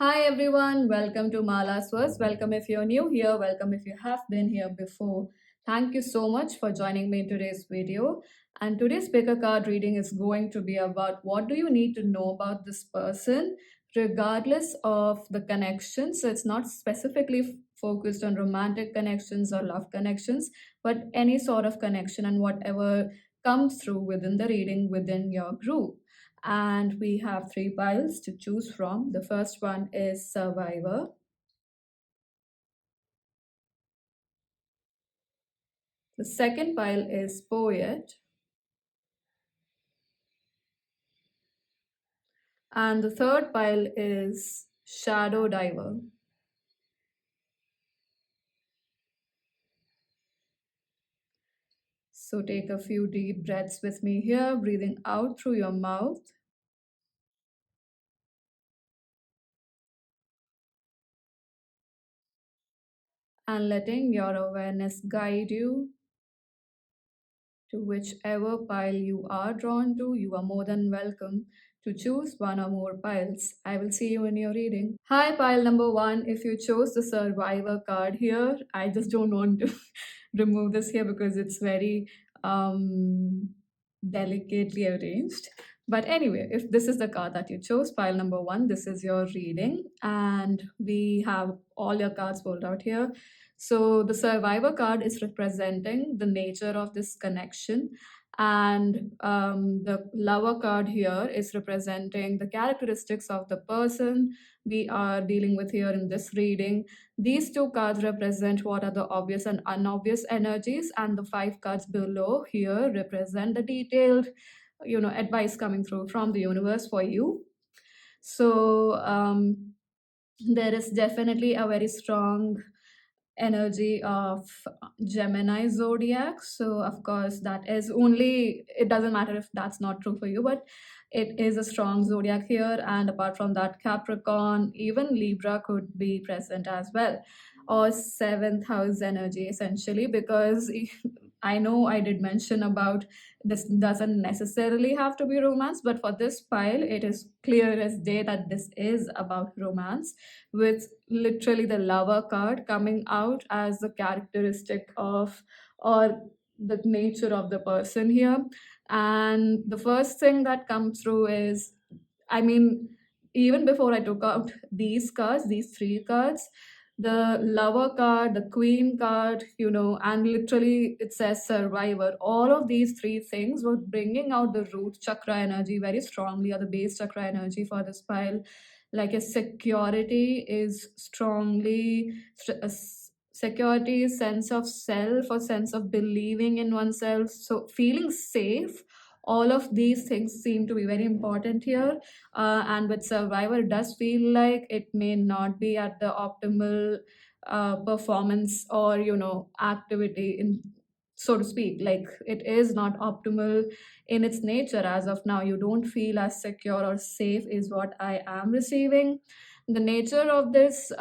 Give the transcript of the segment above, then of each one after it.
Hi everyone, welcome to Mala's Verse. Welcome if you're new here, welcome if you have been here before. Thank you so much for joining me in today's video. And today's picker card reading is going to be about what do you need to know about this person, regardless of the connection. So it's not specifically focused on romantic connections or love connections, but any sort of connection and whatever comes through within the reading within your group. And we have three piles to choose from. The first one is Survivor. The second pile is Poet. And the third pile is Shadow Diver. So take a few deep breaths with me here, breathing out through your mouth. And letting your awareness guide you to whichever pile you are drawn to. You are more than welcome to choose one or more piles. I will see you in your reading. Hi, pile number one. If you chose the Survivor card here, I just don't want to remove this here because it's very delicately arranged. But anyway, if this is the card that you chose, pile number one, this is your reading. And we have all your cards pulled out here. So the survivor card is representing the nature of this connection, and the lover card here is representing the characteristics of the person we are dealing with here in this reading. These two cards represent what are the obvious and unobvious energies, and the five cards below here represent the detailed, advice coming through from the universe for you. So there is definitely a very strong energy of Gemini zodiac. So, of course, that is only, it doesn't matter if that's not true for you, but it is a strong zodiac here. And apart from that, Capricorn, even Libra could be present as well, or seventh house energy essentially, because I know I did mention about this doesn't necessarily have to be romance, but for this pile, it is clear as day that this is about romance, with literally the lover card coming out as the characteristic of or the nature of the person here. And the first thing that comes through is, I mean, even before I took out these cards, these three cards, the lover card, the queen card, and literally it says survivor. All of these three things were bringing out the root chakra energy very strongly, or the base chakra energy for this pile. Like a security is strongly, security, sense of self, or sense of believing in oneself. So feeling safe, all of these things seem to be very important here. And with survivor, it does feel like it may not be at the optimal performance or activity, in so to speak. Like, it is not optimal in its nature as of now. You don't feel as secure or safe is what I am receiving. The nature of this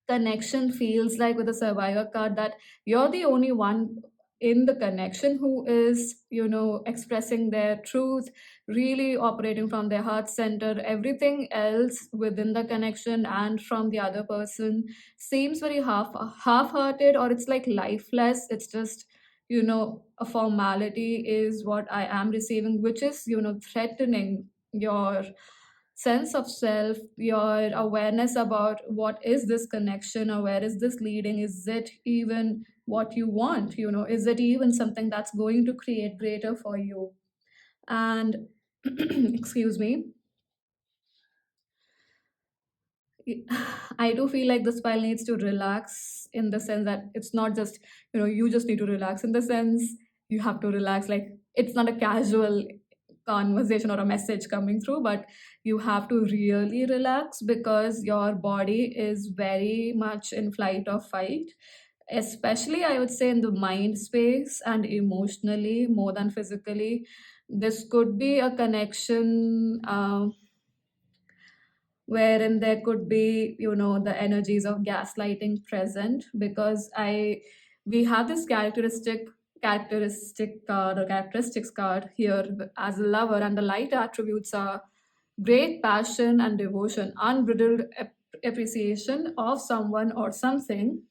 connection feels like, with the survivor card, that you're the only one in the connection who is expressing their truth, really operating from their heart center. Everything else within the connection and from the other person seems very half-hearted, or it's like lifeless. It's just a formality is what I am receiving, which is threatening your sense of self, your awareness about what is this connection, or where is this leading. Is it even what you want? Is it even something that's going to create greater for you? And excuse me, I do feel like this file needs to relax, in the sense that it's not just, you just need to relax in the sense you have to relax. Like, it's not a casual conversation or a message coming through, but you have to really relax, because your body is very much in flight or fight, especially I would say in the mind space, and emotionally more than physically. This could be a connection wherein there could be the energies of gaslighting present, because I we have this characteristic card or characteristics card here as a lover, and the light attributes are great passion and devotion, unbridled appreciation of someone or something.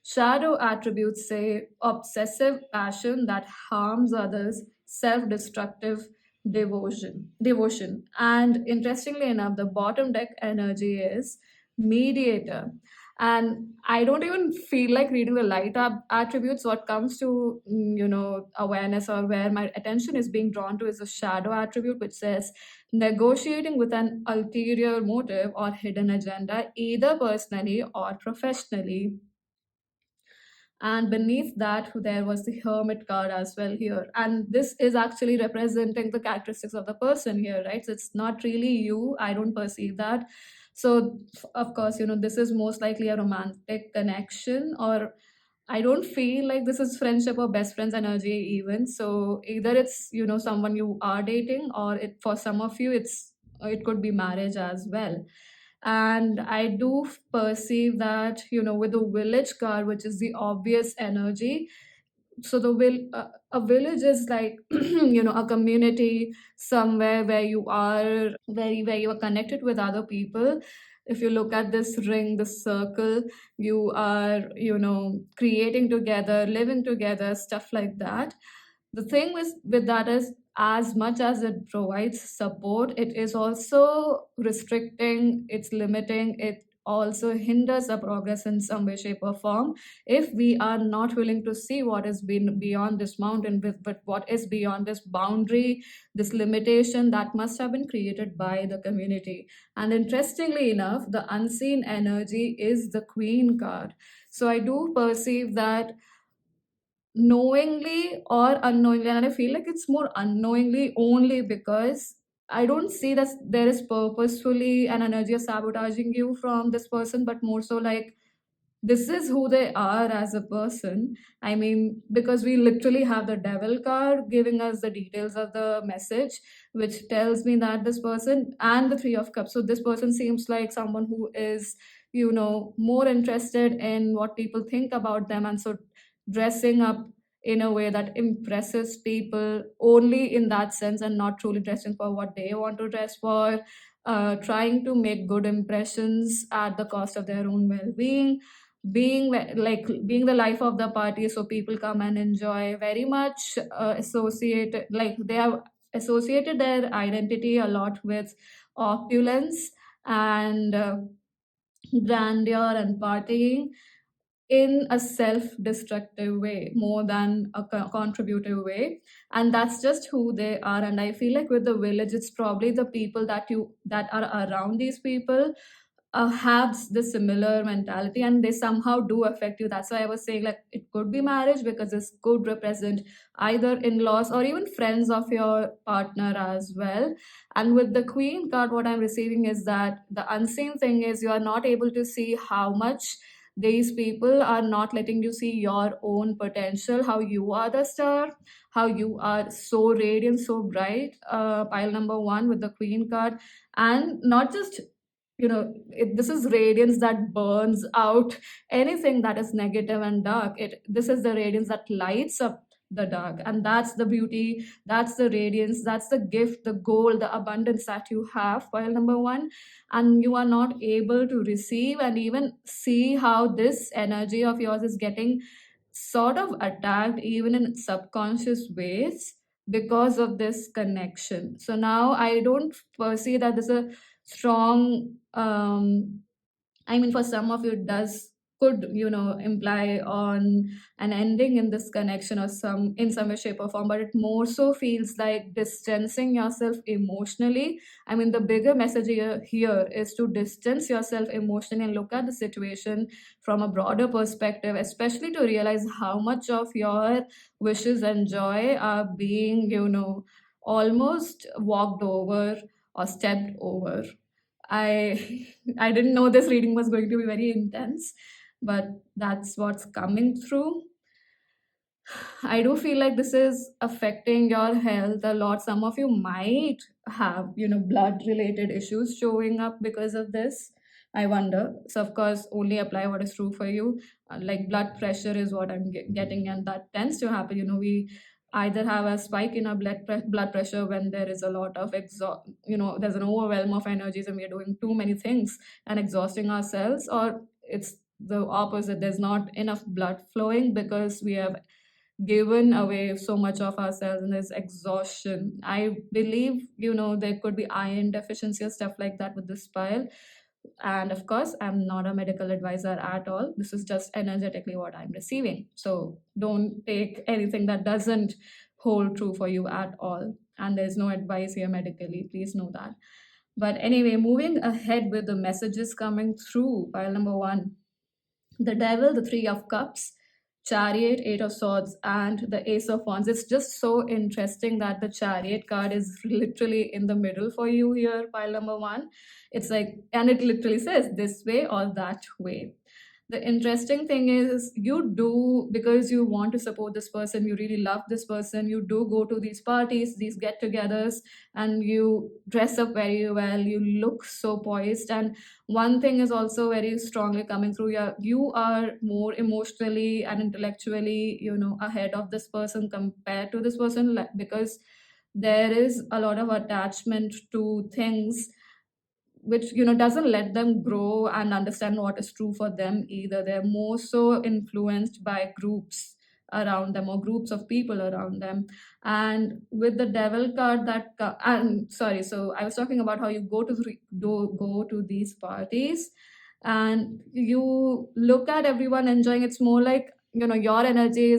Shadow attributes say obsessive passion that harms others, self-destructive devotion. And interestingly enough, the bottom deck energy is mediator. And I don't even feel like reading the light attributes. What comes to awareness, or where my attention is being drawn to, is the shadow attribute, which says negotiating with an ulterior motive or hidden agenda, either personally or professionally. And beneath that, there was the hermit card as well here, and this is actually representing the characteristics of the person here, right? So it's not really you, I don't perceive that. So of course, this is most likely a romantic connection, or I don't feel like this is friendship or best friends energy even. So either it's someone you are dating, or it for some of you it could be marriage as well. And I do perceive that with the village card, which is the obvious energy. So a village is like a community, somewhere where you are where you are connected with other people. If you look at this ring, this circle, you are creating together, living together, stuff like that. The thing with that is, as much as it provides support, it is also restricting, it's limiting, it also hinders the progress in some way, shape, or form, if we are not willing to see what is been beyond this mountain, but what is beyond this boundary, this limitation that must have been created by the community. And interestingly enough, the unseen energy is the queen card. So I do perceive that knowingly or unknowingly, and I feel like it's more unknowingly, only because I don't see that there is purposefully an energy of sabotaging you from this person, but more so like this is who they are as a person. I mean, because we literally have the devil card giving us the details of the message, which tells me that this person, and the three of cups. So this person seems like someone who is, more interested in what people think about them. And so dressing up in a way that impresses people only in that sense, and not truly dressing for what they want to dress for, trying to make good impressions at the cost of their own well-being, being the life of the party, so people come and enjoy, very much associated, like they have associated their identity a lot with opulence and grandeur and partying in a self-destructive way more than a contributive way. And that's just who they are. And I feel like with the village, it's probably the people that are around these people have the similar mentality, and they somehow do affect you. That's why I was saying, like, it could be marriage, because this could represent either in-laws or even friends of your partner as well. And with the queen card, what I'm receiving is that the unseen thing is you are not able to see how much these people are not letting you see your own potential, how you are the star, how you are so radiant, so bright. Pile number one with the queen card. And not just this is radiance that burns out anything that is negative and dark. This is the radiance that lights up the dark, and that's the beauty, that's the radiance, that's the gift, the gold, the abundance that you have, pile number one. And you are not able to receive and even see how this energy of yours is getting sort of attacked even in subconscious ways because of this connection. So now I don't perceive that there's a strong I mean, for some of you, it does could imply on an ending in this connection, or some in some way, shape, or form. But it more so feels like distancing yourself emotionally. I mean, the bigger message here is to distance yourself emotionally and look at the situation from a broader perspective, especially to realize how much of your wishes and joy are being almost walked over or stepped over. I I didn't know this reading was going to be very intense, but that's what's coming through. I do feel like this is affecting your health a lot. Some of you might have, blood related issues showing up because of this. I wonder. So, of course, only apply what is true for you. Like blood pressure is what I'm getting, and that tends to happen. We either have a spike in our blood pressure when there is a lot of there's an overwhelm of energies and we're doing too many things and exhausting ourselves, or it's the opposite, there's not enough blood flowing because we have given away so much of ourselves and there's exhaustion. I believe there could be iron deficiency or stuff like that with this pile. And of course, I'm not a medical advisor at all. This is just energetically what I'm receiving. So don't take anything that doesn't hold true for you at all. And there's no advice here medically. Please know that. But anyway, moving ahead with the messages coming through, pile number one, the devil, the three of cups, chariot, eight of swords, and the ace of wands. It's just so interesting that the chariot card is literally in the middle for you here, pile number one. It's like, and it literally says this way or that way. The interesting thing is you do, because you want to support this person, you really love this person, you do go to these parties, these get-togethers, and you dress up very well, you look so poised. And one thing is also very strongly coming through, you are more emotionally and intellectually ahead of this person compared to this person, because there is a lot of attachment to things which doesn't let them grow and understand what is true for them either. They're more so influenced by groups around them or groups of people around them. And with the devil card, and sorry, so I was talking about how you go to these parties and you look at everyone enjoying. It's more like your energy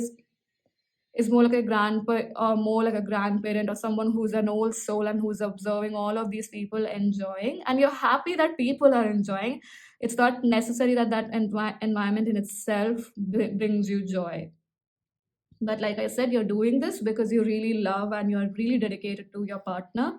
is more like a grandpa or more like a grandparent or someone who's an old soul and who's observing all of these people enjoying, and you're happy that people are enjoying. It's not necessary that environment in itself brings you joy, but like I said, you're doing this because you really love and you're really dedicated to your partner.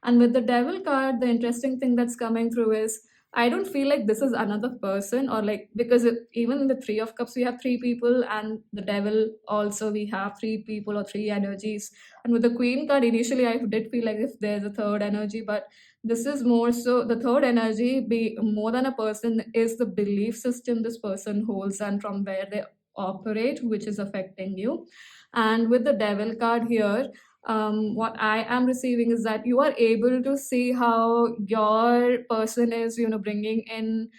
And with the devil card, the interesting thing that's coming through is I don't feel like this is another person, or like, because even in the three of cups we have three people, and the devil also we have three people or three energies. And with the queen card, initially I did feel like if there's a third energy, but this is more so the third energy, be more than a person, is the belief system this person holds and from where they operate, which is affecting you. And with the devil card here, what I am receiving is that you are able to see how your person is, bringing in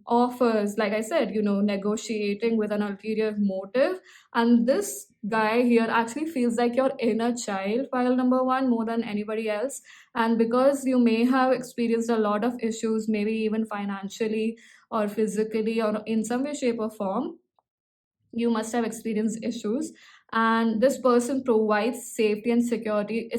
offers, like I said, negotiating with an ulterior motive. And this guy here actually feels like your inner child, file number one, more than anybody else. And because you may have experienced a lot of issues, maybe even financially or physically or in some way, shape, or form, you must have experienced issues, and this person provides safety and security,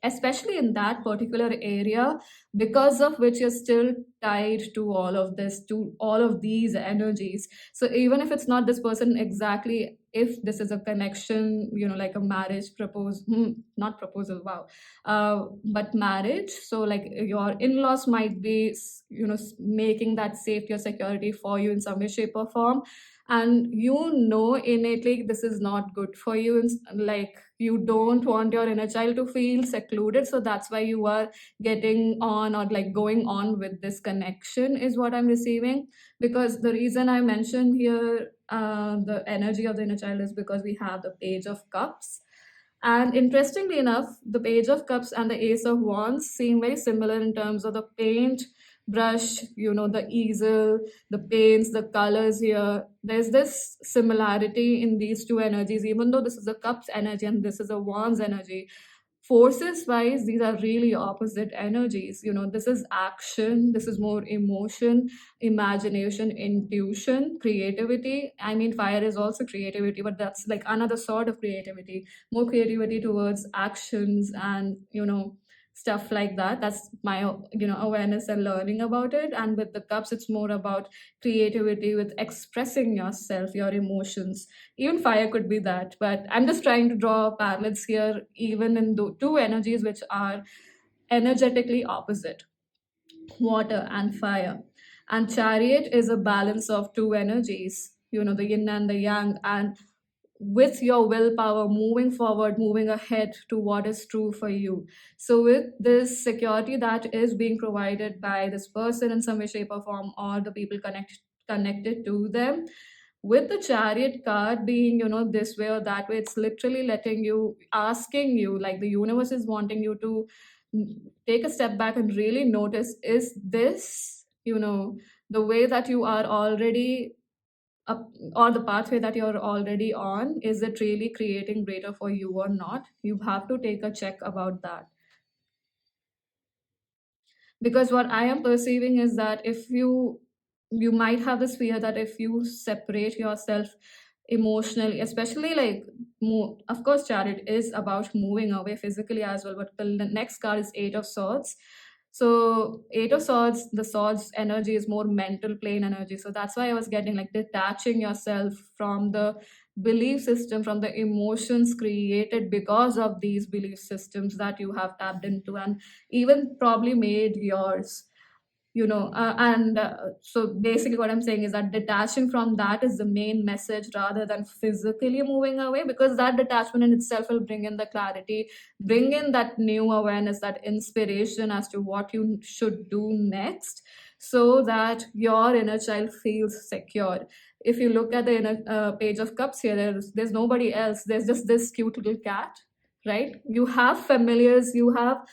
especially in that particular area, because of which you're still tied to all of this, to all of these energies. So even if it's not this person exactly, if this is a connection, like a marriage not proposal, wow, but marriage, so like your in-laws might be making that safety or security for you in some way, shape, or form, and innately this is not good for you. Like, you don't want your inner child to feel secluded, so that's why you are getting on or like going on with this connection, is what I'm receiving. Because the reason I mentioned here the energy of the inner child is because we have the page of cups, and interestingly enough, the page of cups and the ace of wands seem very similar in terms of the paint brush, the easel, the paints, the colors here. There's this similarity in these two energies, even though this is a cups energy and this is a wands energy. Forces wise, these are really opposite energies. This is action, this is more emotion, imagination, intuition, creativity. I mean, fire is also creativity, but that's like another sort of creativity, more creativity towards actions and stuff like that. That's my awareness and learning about it. And with the cups, it's more about creativity with expressing yourself, your emotions. Even fire could be that, but I'm just trying to draw parallels here, even in the two energies which are energetically opposite, water and fire. And chariot is a balance of two energies, the yin and the yang. And with your willpower, moving forward, moving ahead to what is true for you. So with this security that is being provided by this person in some way, shape, or form, or the people connected to them, With the chariot card being, this way or that way, it's literally letting you, asking you, like the universe is wanting you to take a step back and really notice, is this, the way that you are already up, or the pathway that you're already on, is it really creating greater for you or not? You have to take a check about that. Because what I am perceiving is that if you might have this fear that if you separate yourself emotionally, especially like of course chariot is about moving away physically as well, but the next card is eight of swords. So eight of swords, the swords energy is more mental plane energy, so that's why I was getting like detaching yourself from the belief system, from the emotions created because of these belief systems that you have tapped into and even probably made yours. And so basically what I'm saying is that detaching from that is the main message rather than physically moving away, because that detachment in itself will bring in the clarity, bring in that new awareness, that inspiration as to what you should do next, so that your inner child feels secure. If you look at the inner page of cups here, there's nobody else, there's just this cute little cat, right? You have familiars, you have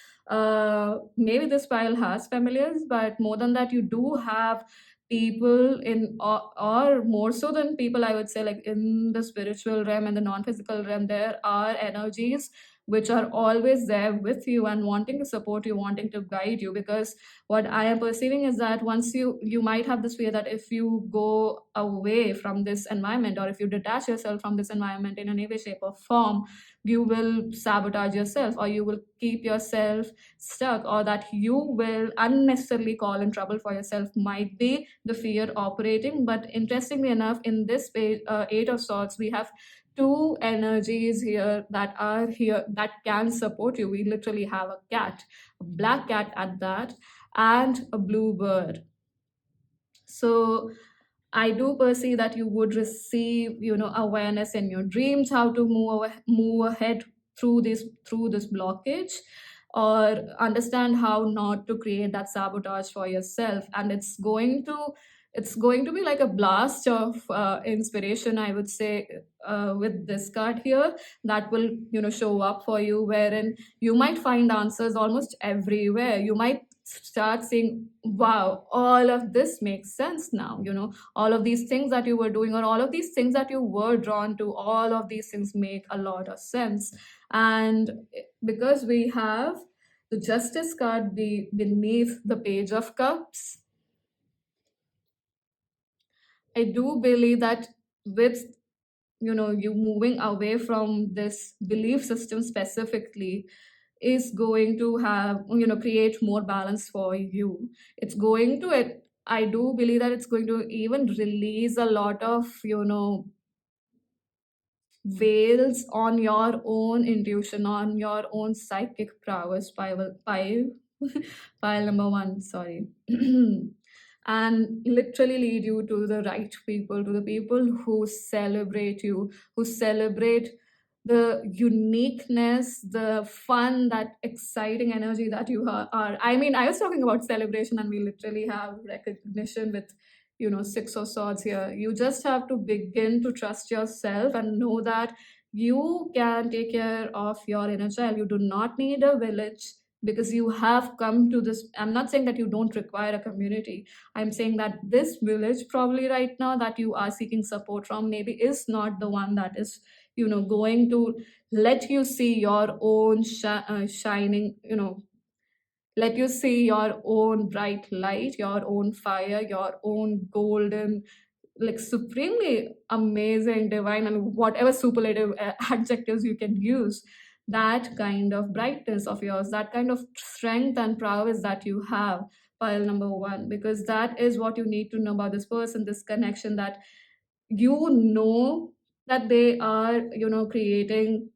maybe this pile has familiars, but more than that, you do have people in, or more so than people, I would say, like in the spiritual realm and the non-physical realm, there are energies which are always there with you and wanting to support you, wanting to guide you. Because what I am perceiving is that once you might have this fear that if you go away from this environment, or if you detach yourself from this environment in any way, shape, or form, you will sabotage yourself, or you will keep yourself stuck, or that you will unnecessarily call in trouble for yourself, might be the fear operating. But interestingly enough, in this page, eight of swords, we have two energies here that are here that can support you. We literally have a cat, a black cat at that, and a blue bird. So I do perceive that you would receive, awareness in your dreams, how to move ahead through this blockage, or understand how not to create that sabotage for yourself. And it's going to be like a blast of inspiration, I would say, with this card here, that will, show up for you, wherein you might find answers almost everywhere. You might start saying, wow, all of this makes sense now. All of these things that you were doing, or all of these things that you were drawn to, all of these things make a lot of sense. And because we have the justice card beneath the page of cups, I do believe that with, you moving away from this belief system specifically, is going to have, create more balance for you. It's going to it I do believe that it's going to even release a lot of, veils on your own intuition, on your own psychic prowess. Pile pile number one, sorry. And literally lead you to the right people, to the people who celebrate you, who celebrate the uniqueness, the fun, that exciting energy that you are. I mean, I was talking about celebration, and we literally have recognition with, six of swords here. You just have to begin to trust yourself and know that you can take care of your inner child. You do not need a village, because you have come to this. I'm not saying that you don't require a community. I'm saying that this village, probably right now, that you are seeking support from, maybe is not the one that is, going to let you see your own shining, let you see your own bright light, your own fire, your own golden, like supremely amazing, divine, and whatever superlative adjectives you can use, that kind of brightness of yours, that kind of strength and prowess that you have, pile number one. Because that is what you need to know about this person, this connection, that you know that they are, creating,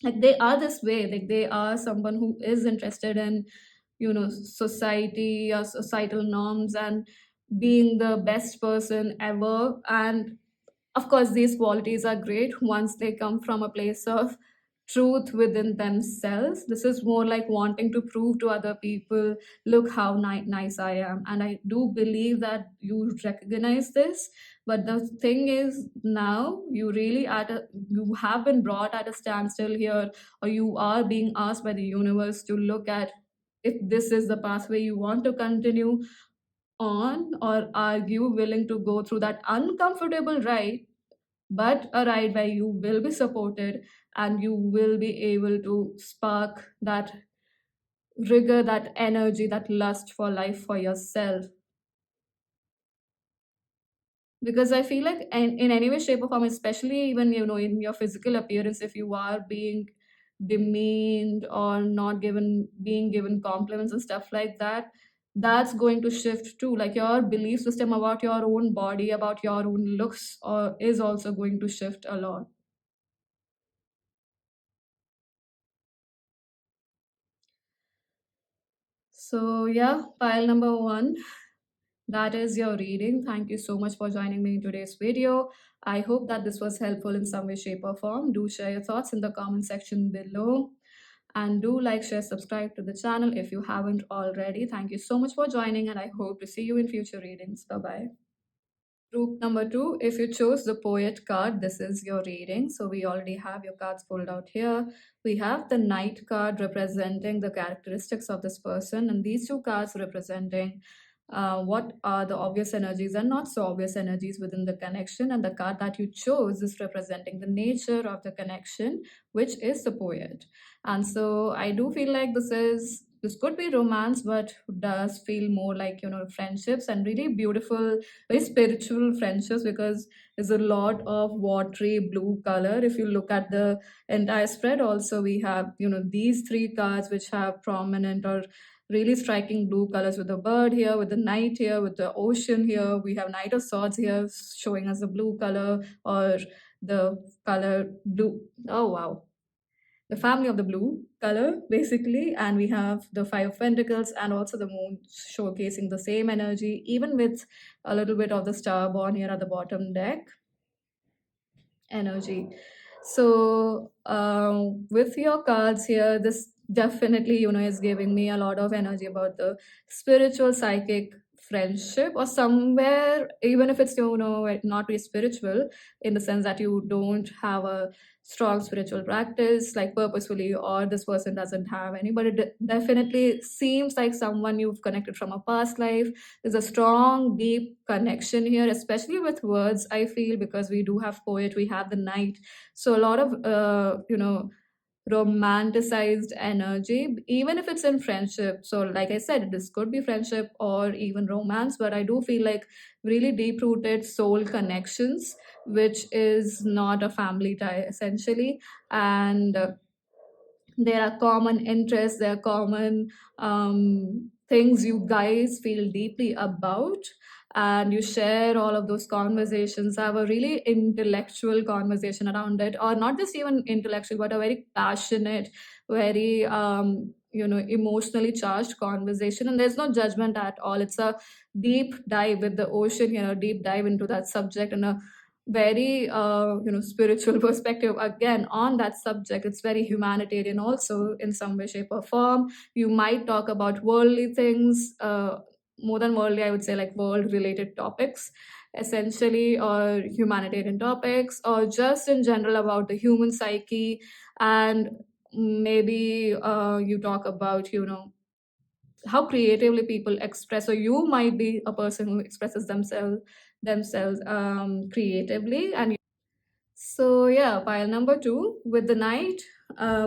like they are this way, like they are someone who is interested in, society or societal norms, and being the best person ever. And of course these qualities are great once they come from a place of truth within themselves. This is more like wanting to prove to other people, look how nice I am. And I do believe that you recognize this. But the thing is, now you have been brought at a standstill here, or you are being asked by the universe to look at if this is the pathway you want to continue on, or are you willing to go through that uncomfortable ride, but a ride where you will be supported and you will be able to spark that rigor, that energy, that lust for life for yourself. Because I feel like in any way, shape, or form, especially even in your physical appearance, if you are being demeaned or not being given compliments and stuff like that, that's going to shift too. Like your belief system about your own body, about your own looks, or is also going to shift a lot. So yeah, pile number one, that is your reading. Thank you so much for joining me in today's video. I hope that this was helpful in some way, shape, or form. Do share your thoughts in the comment section below. And do like, share, subscribe to the channel if you haven't already. Thank you so much for joining, and I hope to see you in future readings. Bye bye. Group number two, if you chose the poet card, this is your reading. So we already have your cards pulled out here. We have the knight card representing the characteristics of this person, and these two cards representing what are the obvious energies and not so obvious energies within the connection. And the card that you chose is representing the nature of the connection, which is the poet. And so I do feel like this could be romance, but does feel more like friendships, and really beautiful, very spiritual friendships, because there's a lot of watery blue color. If you look at the entire spread, also we have these three cards which have prominent or really striking blue colors, with the bird here, with the knight here, with the ocean here. We have knight of swords here showing us the blue color, or the color blue. Oh wow, the family of the blue color basically. And we have the five of pentacles and also the moon showcasing the same energy, even with a little bit of the star born here at the bottom deck energy. So with your cards here, this definitely is giving me a lot of energy about the spiritual psychic friendship, or somewhere, even if it's not very spiritual, in the sense that you don't have a strong spiritual practice like purposefully, or this person doesn't have any, but it definitely seems like someone you've connected from a past life. There's a strong deep connection here, especially with words, I feel, because we do have poet, we have the knight. So a lot of romanticized energy, even if it's in friendship. So like I said, this could be friendship or even romance, but I do feel like really deep rooted soul connections, which is not a family tie essentially. And there are common interests, there are common things you guys feel deeply about, and you share all of those conversations, have a really intellectual conversation around it, or not just even intellectual, but a very passionate, very emotionally charged conversation. And there's no judgment at all. It's a deep dive with the ocean here, a deep dive into that subject, and a very spiritual perspective again on that subject. It's very humanitarian also in some way, shape, or form. You might talk about worldly things, more than worldly, I would say, like world related topics essentially, or humanitarian topics, or just in general about the human psyche. And maybe you talk about how creatively people express, or you might be a person who expresses themselves creatively. And so yeah, pile number two, with the knight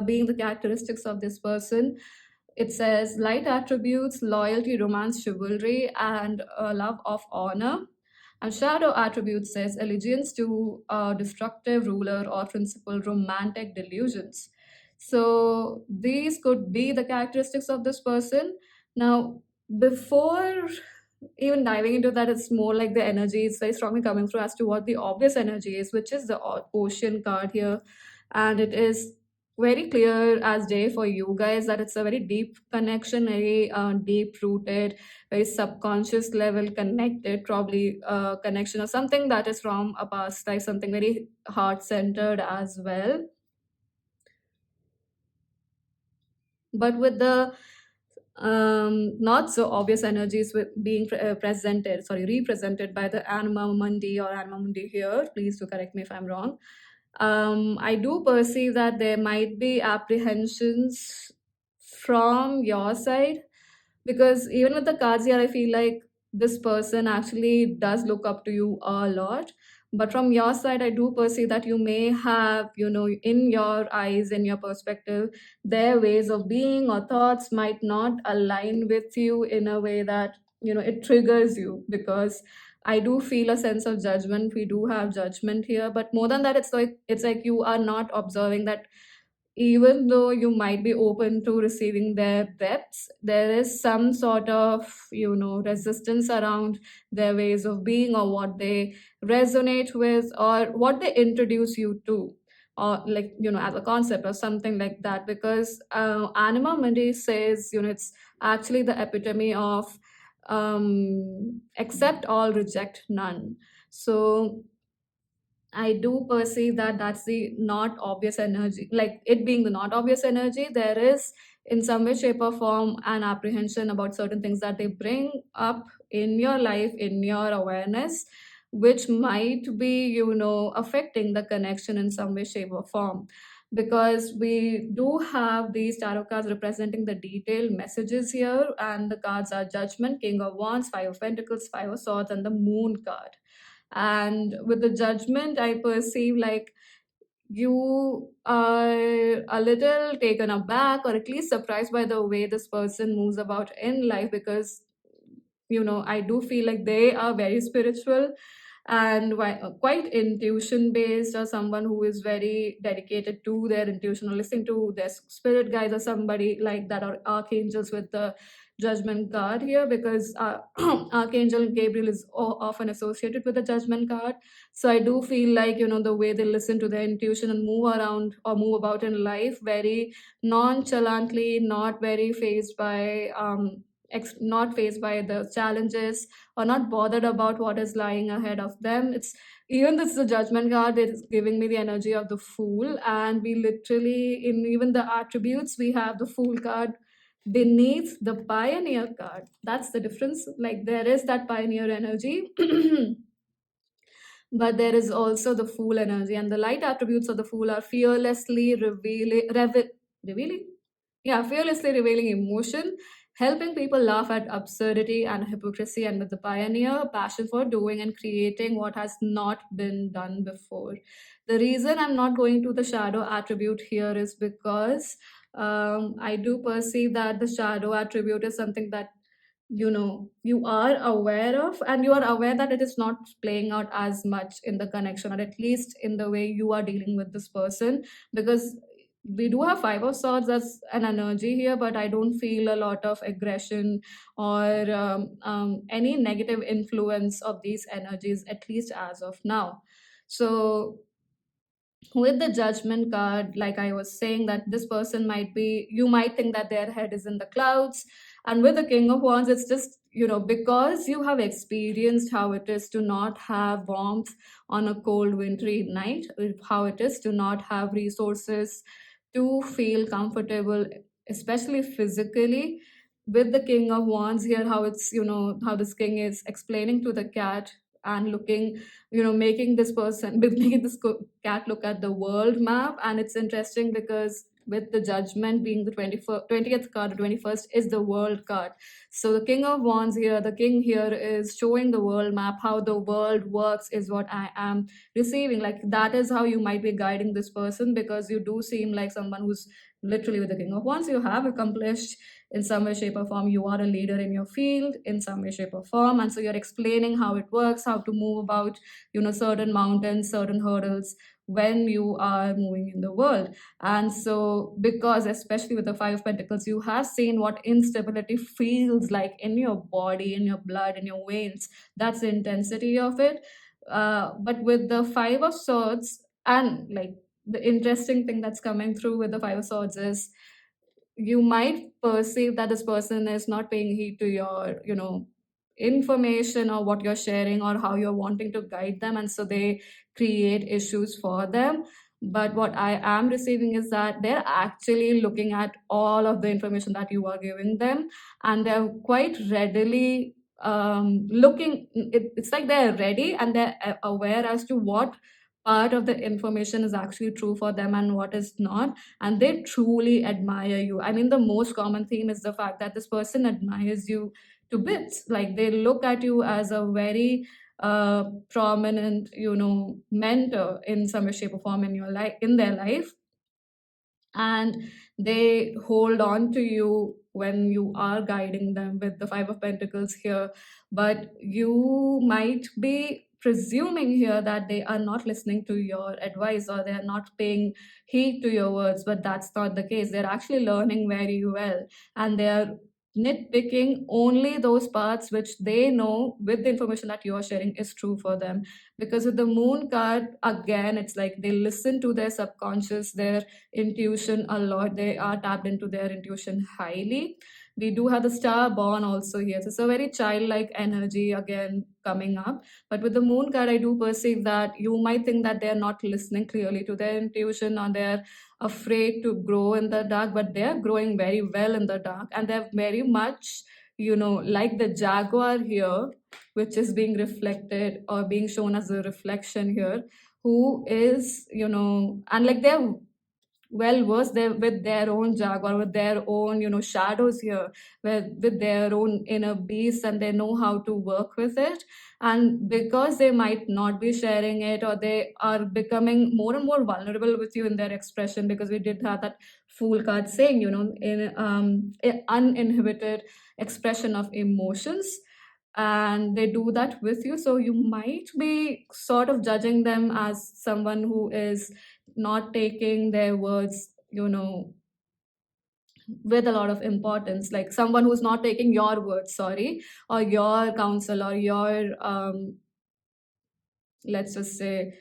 being the characteristics of this person, it says light attributes, loyalty, romance, chivalry, and love of honor. And shadow attributes says allegiance to a destructive ruler or principle, romantic delusions. So these could be the characteristics of this person. Now, before even diving into that, it's more like the energy is very strongly coming through as to what the obvious energy is, which is the ocean card here. And it is very clear as day for you guys that it's a very deep connection, very deep rooted, very subconscious level connected, probably connection or something that is from a past life, something very heart centered as well. But with the not so obvious energies with being presented, sorry, represented by the anima mundi or anima mundi here, please do correct me if I'm wrong. I do perceive that there might be apprehensions from your side, because even with the cards here, I feel like this person actually does look up to you a lot. But from your side, I do perceive that you may have, in your eyes, in your perspective, their ways of being or thoughts might not align with you in a way that, it triggers you. Because I do feel a sense of judgment. We do have judgment here, but more than that, it's like you are not observing that even though you might be open to receiving their depths, there is some sort of, resistance around their ways of being, or what they resonate with, or what they introduce you to, or like, as a concept or something like that. Because Anima Mundi says, it's actually the epitome of accept all, reject none. So I do perceive that that's the not obvious energy. Like it being the not obvious energy, there is in some way, shape, or form an apprehension about certain things that they bring up in your life, in your awareness, which might be, affecting the connection in some way, shape, or form. Because we do have these tarot cards representing the detailed messages here, and the cards are Judgment, King of Wands, Five of Pentacles, Five of Swords, and the Moon card. And with the Judgment, I perceive like you are a little taken aback, or at least surprised by the way this person moves about in life. Because I do feel like they are very spiritual, and quite intuition based, or someone who is very dedicated to their intuition, or listening to their spirit guides, or somebody like that, or archangels with the Judgment card here. Because Archangel Gabriel is often associated with the Judgment card. So I do feel like, the way they listen to their intuition and move around or move about in life very nonchalantly, not very phased by not faced by the challenges, or not bothered about what is lying ahead of them. It's even this is a Judgment card, it is giving me the energy of the Fool. And we literally, in even the attributes, we have the Fool card beneath the Pioneer card. That's the difference. Like there is that Pioneer energy. But there is also the Fool energy, and the light attributes of the Fool are fearlessly revealing, yeah, fearlessly revealing emotion, helping people laugh at absurdity and hypocrisy, and with the Pioneer, passion for doing and creating what has not been done before. The reason I'm not going to the Shadow attribute here is because I do perceive that the Shadow attribute is something that you are aware of, and you are aware that it is not playing out as much in the connection, or at least in the way you are dealing with this person. Because we do have Five of Swords as an energy here, but I don't feel a lot of aggression, or any negative influence of these energies, at least as of now. So with the Judgment card, like I was saying, that this person might be, you might think that their head is in the clouds. And with the King of Wands, it's just, because you have experienced how it is to not have warmth on a cold wintry night, how it is to not have resources to feel comfortable, especially physically. With the King of Wands here, how it's, how this king is explaining to the cat and looking, making this person making this cat look at the world map. And it's interesting because with the Judgment being the 20th card, the 21st is the world card. So the King of Wands here, the king here, is showing the world map, how the world works, is what I am receiving. Like that is how you might be guiding this person, because you do seem like someone who's literally, with the King of Wands, you have accomplished in some way, shape, or form. You are a leader in your field in some way, shape, or form. And so you're explaining how it works, how to move about, certain mountains, certain hurdles when you are moving in the world. And so, because especially with the Five of Pentacles, you have seen what instability feels like in your body, in your blood, in your veins. That's the intensity of it. But with the Five of Swords, and like the interesting thing that's coming through with the Five of Swords is, you might perceive that this person is not paying heed to your, information, or what you're sharing, or how you're wanting to guide them. And so they create issues for them. but what I am receiving is that they're actually looking at all of the information that you are giving them, and they're quite readily looking. It's like they're ready and they're aware as to what part of the information is actually true for them and what is not, and they truly admire you. I mean, the most common theme is the fact that this person admires you to bits. Like, they look at you as a very prominent, mentor in some way, shape, or form in your life, in their life, and they hold on to you when you are guiding them with the Five of Pentacles here. But you might be presuming here that they are not listening to your advice, or they are not paying heed to your words, but that's not the case. They're actually learning very well, and they are nitpicking only those parts which they know with the information that you are sharing is true for them. Because with the Moon card, again, it's like they listen to their subconscious, their intuition a lot. They are tapped into their intuition highly. We do have the Star Born also here. So it's a very childlike energy again coming up. But with the Moon card, I do perceive that you might think that they're not listening clearly to their intuition, or they're afraid to grow in the dark, but they're growing very well in the dark. And they're very much, like the Jaguar here, which is being reflected or being shown as a reflection here, who is, and like they're well versed there with their own jaguar, with their own, shadows here, with their own inner beast, and they know how to work with it. And because they might not be sharing it, or they are becoming more and more vulnerable with you in their expression, because we did have that Fool card saying, in uninhibited expression of emotions, and they do that with you. So you might be sort of judging them as someone who is not taking their words, with a lot of importance, like someone who's not taking your words, sorry, or your counsel, or your let's just say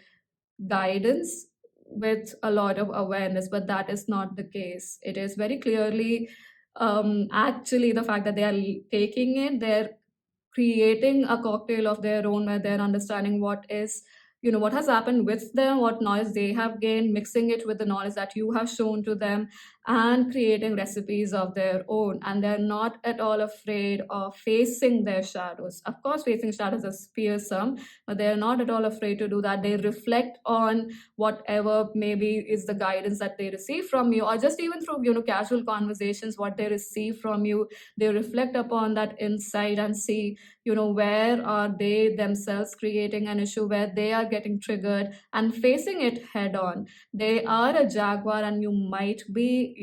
guidance, with a lot of awareness. But that is not the case. It is very clearly actually the fact that they are taking it, they're creating a cocktail of their own, where they're understanding what is, what has happened with them, what knowledge they have gained, mixing it with the knowledge that you have shown to them, and creating recipes of their own. And they're not at all afraid of facing their shadows. Of course, facing shadows is fearsome, but they're not at all afraid to do that. They reflect on whatever maybe is the guidance that they receive from you, or just even through, casual conversations, what they receive from you. They reflect upon that insight and see, where are they themselves creating an issue, where they are getting triggered, and facing it head on. They are a jaguar, and you might be,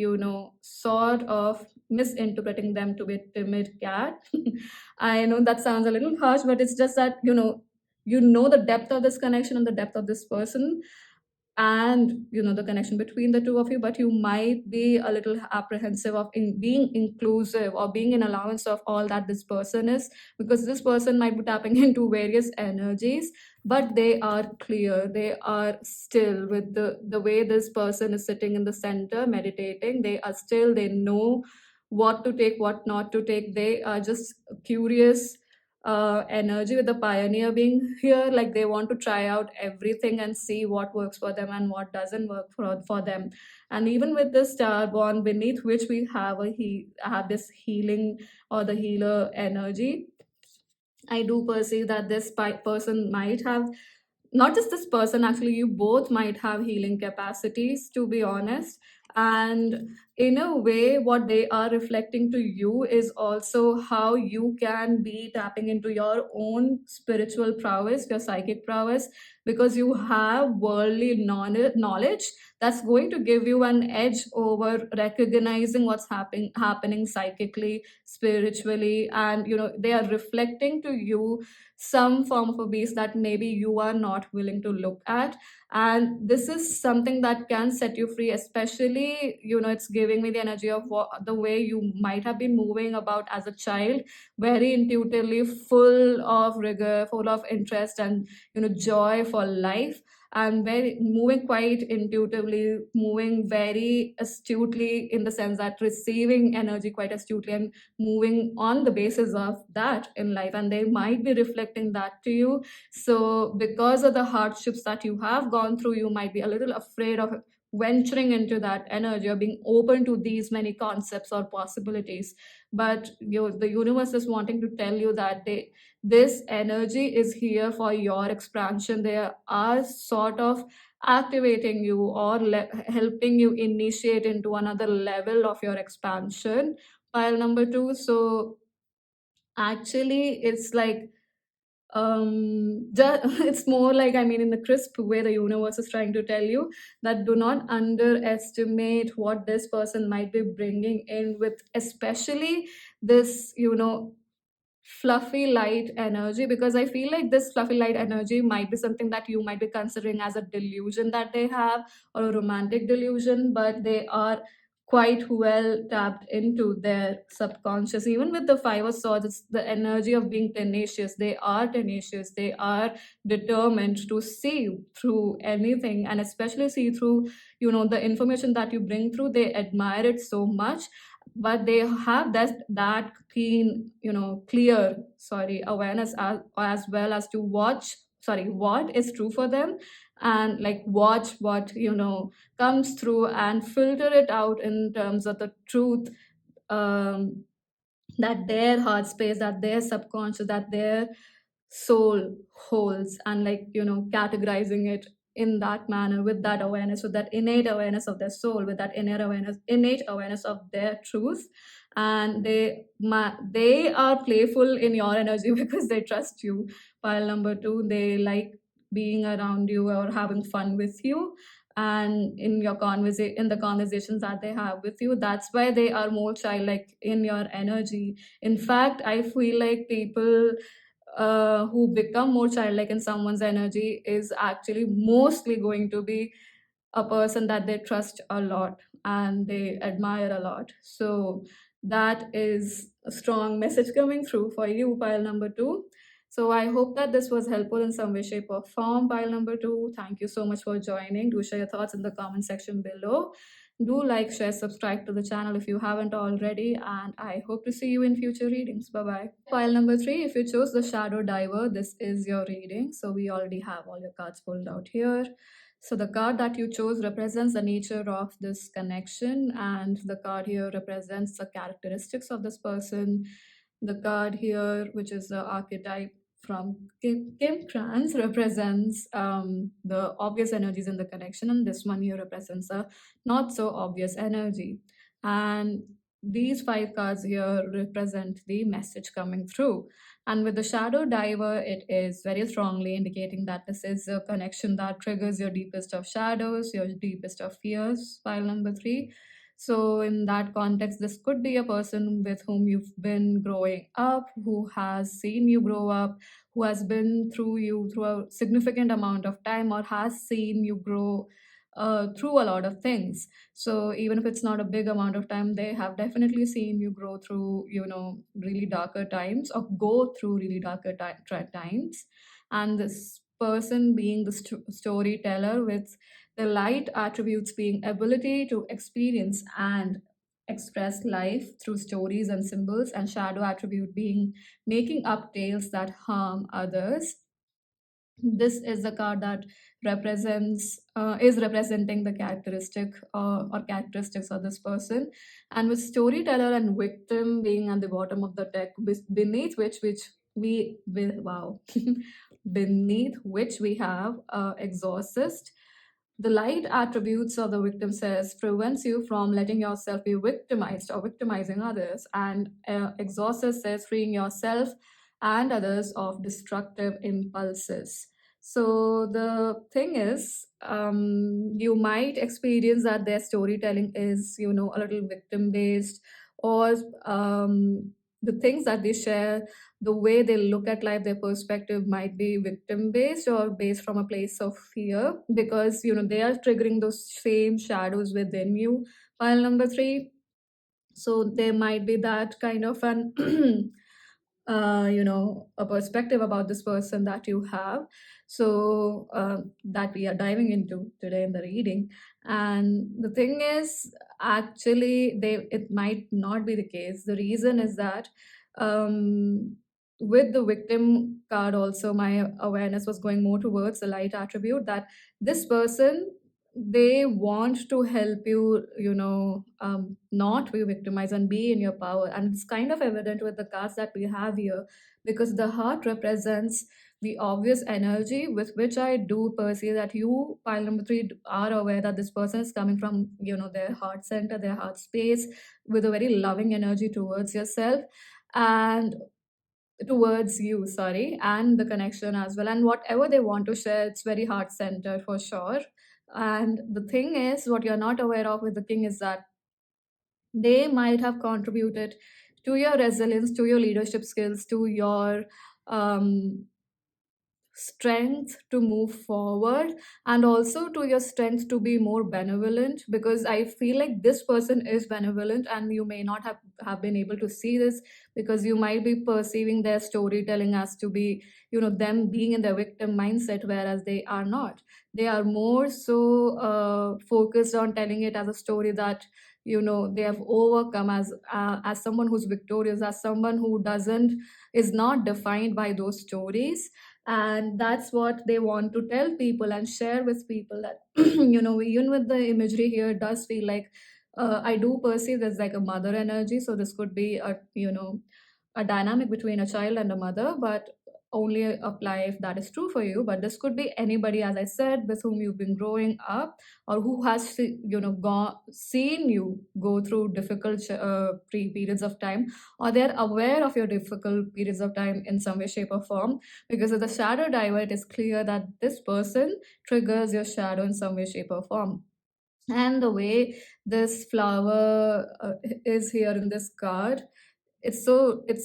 sort of misinterpreting them to be a timid cat. I know that sounds a little harsh, but it's just that, the depth of this connection and the depth of this person, and the connection between the two of you. But you might be a little apprehensive of being inclusive, or being in allowance of all that this person is, because this person might be tapping into various energies, but they are clear, they are still, with the way this person is sitting in the center meditating. They are still, they know what to take, what not to take. They are just curious energy, with the pioneer being here. Like, they want to try out everything and see what works for them and what doesn't work for them. And even with the Star Born, beneath which we have have this healing, or the healer energy, I do perceive that this person might have, not just this person, actually, you both might have healing capacities, to be honest. And in a way, what they are reflecting to you is also how you can be tapping into your own spiritual prowess, your psychic prowess, because you have worldly knowledge that's going to give you an edge over recognizing what's happening psychically, spiritually. And they are reflecting to you some form of a beast that maybe you are not willing to look at. And this is something that can set you free, especially, it's giving me the energy of the way you might have been moving about as a child, very intuitively, full of rigor, full of interest, and joy for life. and very moving quite intuitively, moving very astutely, in the sense that receiving energy quite astutely and moving on the basis of that in life, and they might be reflecting that to you. So because of the hardships that you have gone through, you might be a little afraid of venturing into that energy or being open to these many concepts or possibilities. But the universe is wanting to tell you that this energy is here for your expansion. They are sort of activating you or helping you initiate into another level of your expansion. Pile number two. So actually, it's like it's more like, I mean, in the crisp way, the universe is trying to tell you that do not underestimate what this person might be bringing in with, especially this, fluffy light energy. Because I feel like this fluffy light energy might be something that you might be considering as a delusion that they have, or a romantic delusion, but they are quite well tapped into their subconscious. Even with the Five of Swords, it's the energy of being tenacious. They are tenacious, they are determined to see through anything, and especially see through, the information that you bring through. They admire it so much, but they have that keen, clear, awareness, as well as to watch, what is true for them, and like watch what, comes through and filter it out in terms of the truth, um, that their heart space, that their subconscious, that their soul holds, and like, categorizing it in that manner, with that awareness, with that innate awareness of their soul, with that innate awareness of their truth. And they are playful in your energy because they trust you. Pile number two, they like being around you or having fun with you, and in the conversations that they have with you, that's why they are more childlike in your energy. In fact, I feel like people who become more childlike in someone's energy is actually mostly going to be a person that they trust a lot and they admire a lot. So that is a strong message coming through for you, pile number two. So I hope that this was helpful in some way, shape, or form, pile number two. Thank you so much for joining. Do share your thoughts in the comment section below. Do like, share, subscribe to the channel if you haven't already, and I hope to see you in future readings. Bye bye. Pile number three, if you chose the Shadow Diver, this is your reading. So we already have all your cards pulled out here. So the card that you chose represents the nature of this connection, and the card here represents the characteristics of this person. The card here, which is the archetype from Kim Kranz, represents the obvious energies in the connection, and this one here represents a not so obvious energy. And these five cards here represent the message coming through. And with the Shadow Diver, it is very strongly indicating that this is a connection that triggers your deepest of shadows, your deepest of fears, file number three. So, in that context, this could be a person with whom you've been growing up, who has seen you grow up, who has been through you through a significant amount of time, or has seen you grow through a lot of things. So even if it's not a big amount of time, they have definitely seen you grow through, really darker times, or go through really darker times. And this person being the storyteller, with the light attributes being ability to experience and express life through stories and symbols, and shadow attribute being making up tales that harm others. This is the card that is representing the characteristic or characteristics of this person. And with storyteller and victim being at the bottom of the deck, beneath which we wow beneath which we have exorcist. The light attributes of the victim says prevents you from letting yourself be victimized or victimizing others, and exorcist says freeing yourself and others of destructive impulses. So the thing is, you might experience that their storytelling is, a little victim based, or the things that they share, the way they look at life, their perspective might be victim based or based from a place of fear, because, they are triggering those same shadows within you. Pile number three. So there might be that kind of an a perspective about this person that you have. that we are diving into today in the reading. And the thing is, actually, it might not be the case. The reason is that um, with the victim card, also, my awareness was going more towards the light attribute, that this person, they want to help you, not be victimized and be in your power. And it's kind of evident with the cards that we have here, because the heart represents the obvious energy with which I do perceive that you, pile number three, are aware that this person is coming from, their heart center, their heart space, with a very loving energy towards yourself and towards you, sorry, and the connection as well. And whatever they want to share, it's very heart centered for sure. And the thing is, what you're not aware of with the king is that they might have contributed to your resilience, to your leadership skills, to your um, strength to move forward, and also to your strength to be more benevolent, because I feel like this person is benevolent and you may not have been able to see this, because you might be perceiving their storytelling as to be, them being in their victim mindset, whereas they are not. They are more so focused on telling it as a story that, they have overcome, as someone who's victorious, as someone who doesn't is not defined by those stories. And that's what they want to tell people and share with people, that even with the imagery here, it does feel like, I do perceive there's like a mother energy, so this could be a dynamic between a child and a mother, but only apply if that is true for you. But this could be anybody, as I said, with whom you've been growing up, or who has seen you go through difficult periods of time, or they're aware of your difficult periods of time in some way, shape, or form. Because of the shadow diver, it is clear that this person triggers your shadow in some way, shape, or form. And the way this flower is here in this card, it's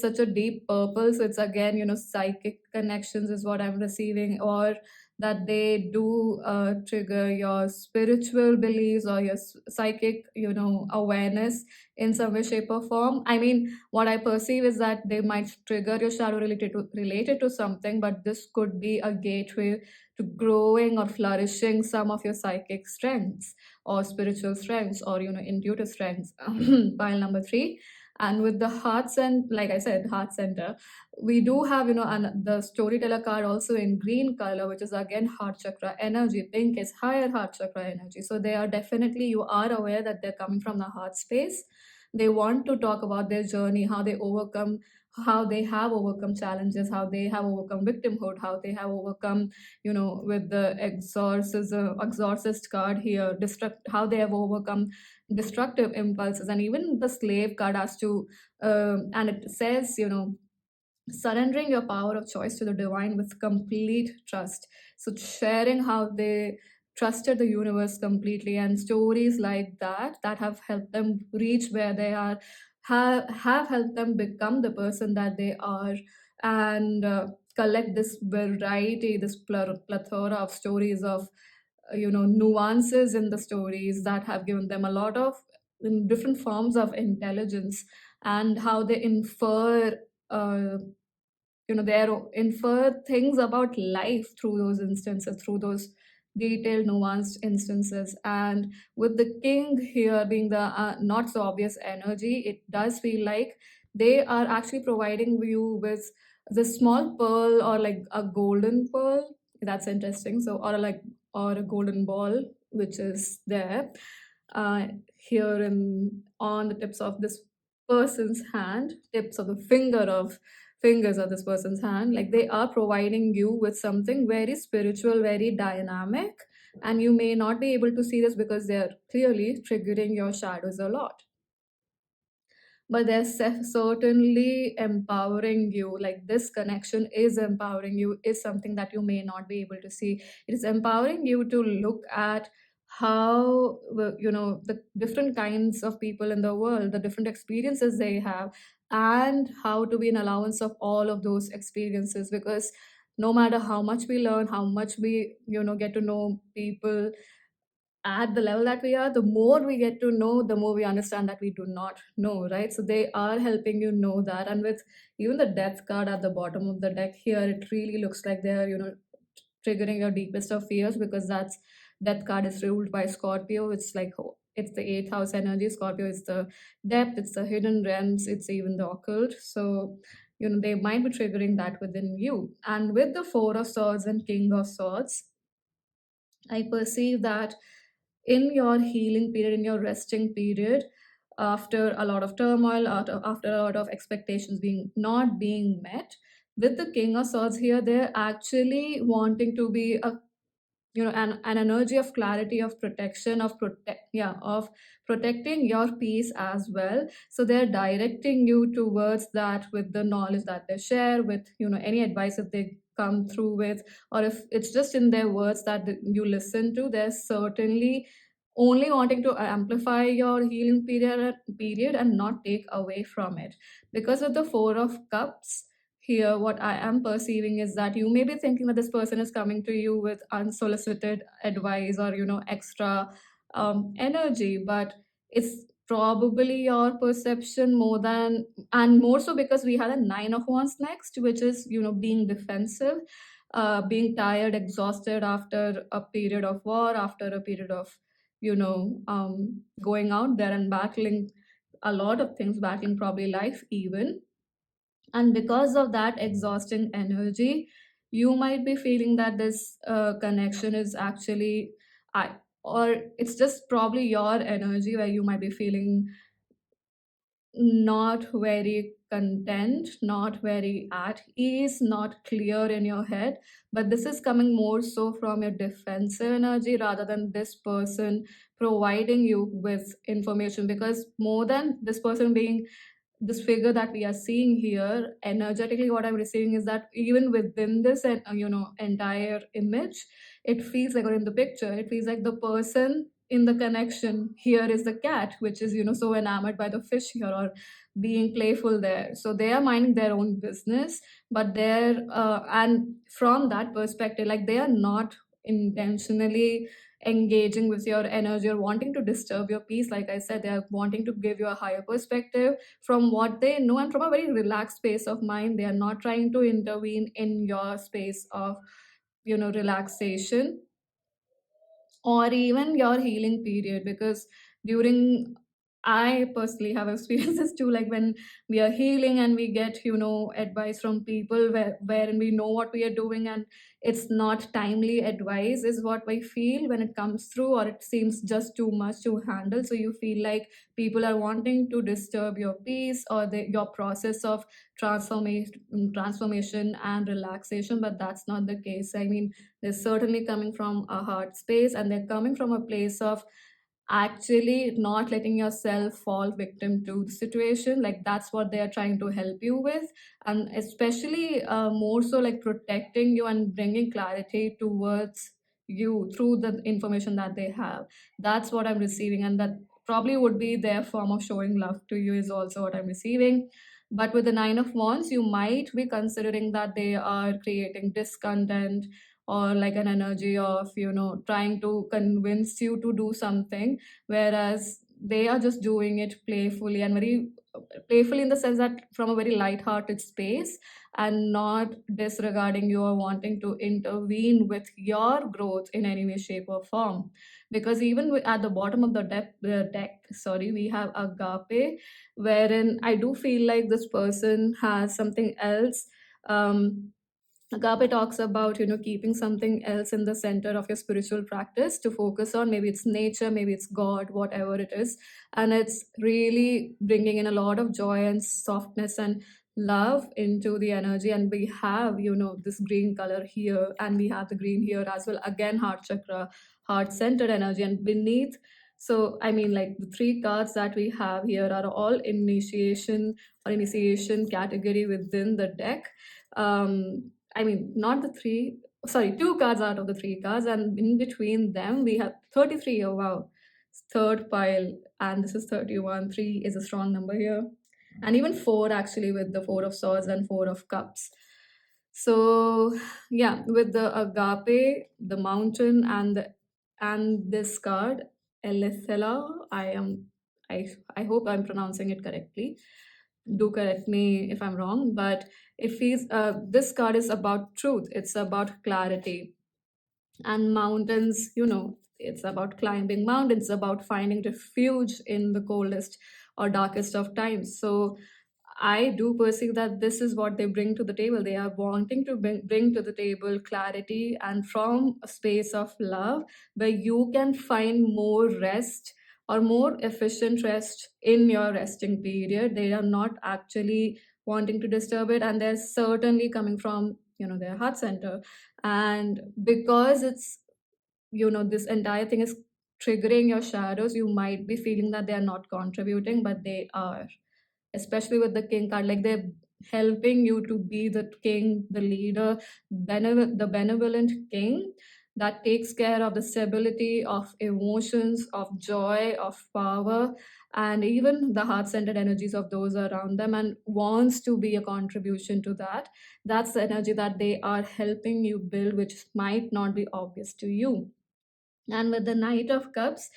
such a deep purple, so it's again, psychic connections is what I'm receiving, or that they do trigger your spiritual beliefs or your psychic, awareness in some way, shape, or form. I mean, what I perceive is that they might trigger your shadow related to something, but this could be a gateway to growing or flourishing some of your psychic strengths, or spiritual strengths, or intuitive strengths. Pile number three. And with the hearts, and like I said, heart center, we do have, the storyteller card also in green color, which is again heart chakra energy. Pink is higher heart chakra energy. So they are definitely, you are aware that they're coming from the heart space. They want to talk about their journey, how they have overcome challenges, how they have overcome victimhood, how they have overcome, with the exorcist card here, how they have overcome destructive impulses. And even the slave card has to, and it says, surrendering your power of choice to the divine with complete trust. So sharing how they trusted the universe completely, and stories like that have helped them reach where they are, have helped them become the person that they are, and collect this variety, this plethora of stories of, nuances in the stories that have given them a lot of different forms of intelligence, and how they infer, uh, they infer things about life through those instances, through those detailed nuanced instances. And with the king here being the not so obvious energy, it does feel like they are actually providing you with this small pearl, or like a golden pearl. That's interesting. So, or a golden ball, which is there, uh, here in on the tips of this person's hand, tips of the fingers of this person's hand. Like, they are providing you with something very spiritual, very dynamic, and you may not be able to see this because they're clearly triggering your shadows a lot, but they're certainly empowering you. Like, this connection is empowering you, is something that you may not be able to see. It is empowering you to look at how, the different kinds of people in the world, the different experiences they have, and how to be an allowance of all of those experiences. Because no matter how much we learn, how much we, get to know people at the level that we are, the more we get to know, the more we understand that we do not know, right? So they are helping you know that. And with even the death card at the bottom of the deck here, it really looks like they're, triggering your deepest of fears, because that's death card is ruled by Scorpio. It's like it's the eighth house energy. Scorpio is the depth, it's the hidden realms, it's even the occult. So they might be triggering that within you. And with the four of swords and king of swords, I perceive that in your healing period, in your resting period, after a lot of turmoil, after a lot of expectations not being met, with the king of swords here, they're actually wanting to be an energy of clarity, of protection, of protecting your peace as well. So they're directing you towards that with the knowledge that they share, with any advice that they come through with, or if it's just in their words that you listen to, they're certainly only wanting to amplify your healing period and not take away from it. Because of the four of cups here, what I am perceiving is that you may be thinking that this person is coming to you with unsolicited advice or extra energy, but it's probably your perception more than, and more so because we had a nine of wands next, which is being defensive, being tired, exhausted after a period of war, after a period of going out there and battling a lot of things, battling probably life even. And because of that exhausting energy, you might be feeling that this connection is actually I or it's just probably your energy, where you might be feeling not very content, not very at ease, not clear in your head. But this is coming more so from your defensive energy rather than this person providing you with information. Because more than this person being this figure that we are seeing here, energetically what I'm receiving is that even within this entire image, it feels like, or in the picture, it feels like the person in the connection here is the cat, which is so enamored by the fish here, or being playful there. So they are minding their own business, but they're and from that perspective, like, they are not intentionally engaging with your energy or wanting to disturb your peace. Like I said, they are wanting to give you a higher perspective from what they know, and from a very relaxed space of mind. They are not trying to intervene in your space of relaxation, or even your healing period. Because during, I personally have experiences too, like when we are healing and we get advice from people wherein we know what we are doing, and it's not timely advice is what I feel when it comes through, or it seems just too much to handle. So you feel like people are wanting to disturb your peace, or your process of transformation and relaxation. But that's not the case. I mean, they're certainly coming from a heart space, and they're coming from a place of actually not letting yourself fall victim to the situation. Like, that's what they are trying to help you with. And especially more so, like, protecting you and bringing clarity towards you through the information that they have. That's what I'm receiving, and that probably would be their form of showing love to you, is also what I'm receiving. But with the nine of wands, you might be considering that they are creating discontent, or like an energy of trying to convince you to do something, whereas they are just doing it playfully, and very playfully in the sense that from a very light-hearted space, and not disregarding you or wanting to intervene with your growth in any way, shape, or form. Because even at the bottom of the deck, sorry, we have agape, wherein I do feel like this person has something else. Agape talks about keeping something else in the center of your spiritual practice to focus on. Maybe it's nature, maybe it's God, whatever it is, and it's really bringing in a lot of joy and softness and love into the energy. And we have this green color here, and we have the green here as well, again heart chakra, heart centered energy. And beneath, so I mean, like, the three cards that we have here are all initiation category within the deck. I mean, not the three, sorry, two cards out of the three cards, and in between them we have 33. Oh, wow. Third pile, and this is 31. Three is a strong number here. And even four, actually, with the four of swords and four of cups. So, yeah, with the agape, the mountain, and this card, Elithela, I hope I'm pronouncing it correctly. Do correct me if I'm wrong, but it feels this card is about truth. It's about clarity. And mountains, it's about climbing mountains, about finding refuge in the coldest or darkest of times. So I do perceive that this is what they bring to the table. They are wanting to bring to the table clarity, and from a space of love where you can find more rest or more efficient rest in your resting period. They are not actually wanting to disturb it, and they're certainly coming from their heart center. And because it's this entire thing is triggering your shadows, you might be feeling that they are not contributing, but they are, especially with the king card. Like, they're helping you to be the king, the leader, the benevolent king that takes care of the stability of emotions, of joy, of power, and even the heart-centered energies of those around them, and wants to be a contribution to that. That's the energy that they are helping you build, which might not be obvious to you. And with the Knight of Cups,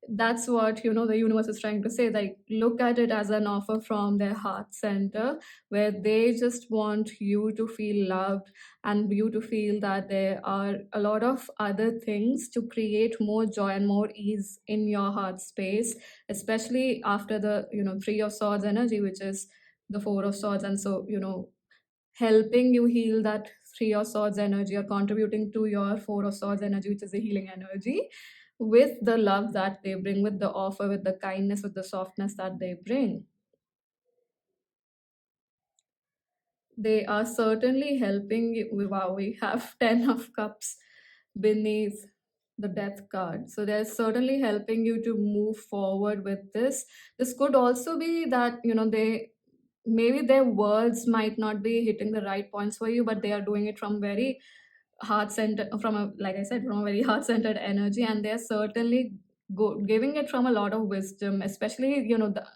that's what the universe is trying to say. Like, look at it as an offer from their heart center, where they just want you to feel loved, and you to feel that there are a lot of other things to create more joy and more ease in your heart space, especially after the Three of Swords energy, which is the Four of Swords. And so helping you heal that Three of Swords energy, or contributing to your Four of Swords energy, which is the healing energy, with the love that they bring, with the offer, with the kindness, with the softness that they bring. They are certainly helping you. Wow, we have 10 of Cups beneath the Death card. So they're certainly helping you to move forward with this. This could also be that, maybe their words might not be hitting the right points for you, but they are doing it from very heart centered, from a, like I said, from a very heart centered energy, and they're certainly giving it from a lot of wisdom, especially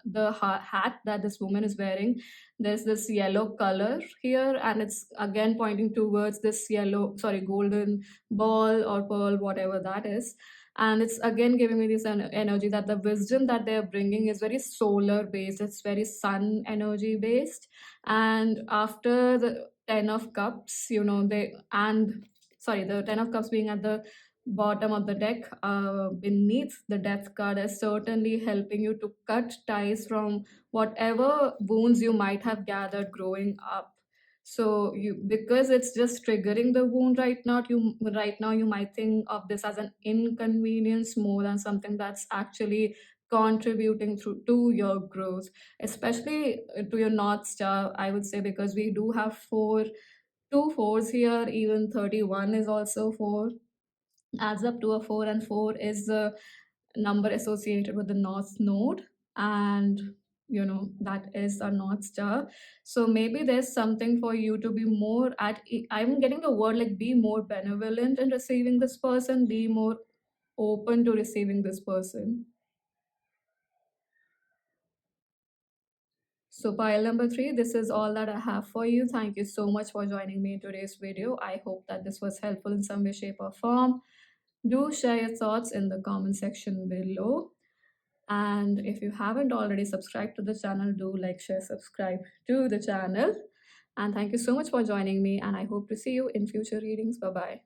the hat that this woman is wearing. There's this yellow color here, and it's again pointing towards this golden ball or pearl, whatever that is. And it's again giving me this energy that the wisdom that they're bringing is very solar based, it's very sun energy based. And after the Ten of Cups, the Ten of Cups being at the bottom of the deck, beneath the Death card, is certainly helping you to cut ties from whatever wounds you might have gathered growing up. So you, because it's just triggering the wound right now, you might think of this as an inconvenience more than something that's actually contributing through to your growth, especially to your North Star, I would say, because we do have two fours here. Even 31 is also four, adds up to a four, and four is the number associated with the North Node, and that is a North Star. So maybe there's something for you to be more I'm getting the word like, be more benevolent in receiving this person, be more open to receiving this person. So pile number 3, this is all that I have for you. Thank you so much for joining me in today's video. I hope that this was helpful in some way, shape, or form. Do share your thoughts in the comment section below. And if you haven't already subscribed to the channel, do like, share, subscribe to the channel. And thank you so much for joining me, and I hope to see you in future readings. Bye bye.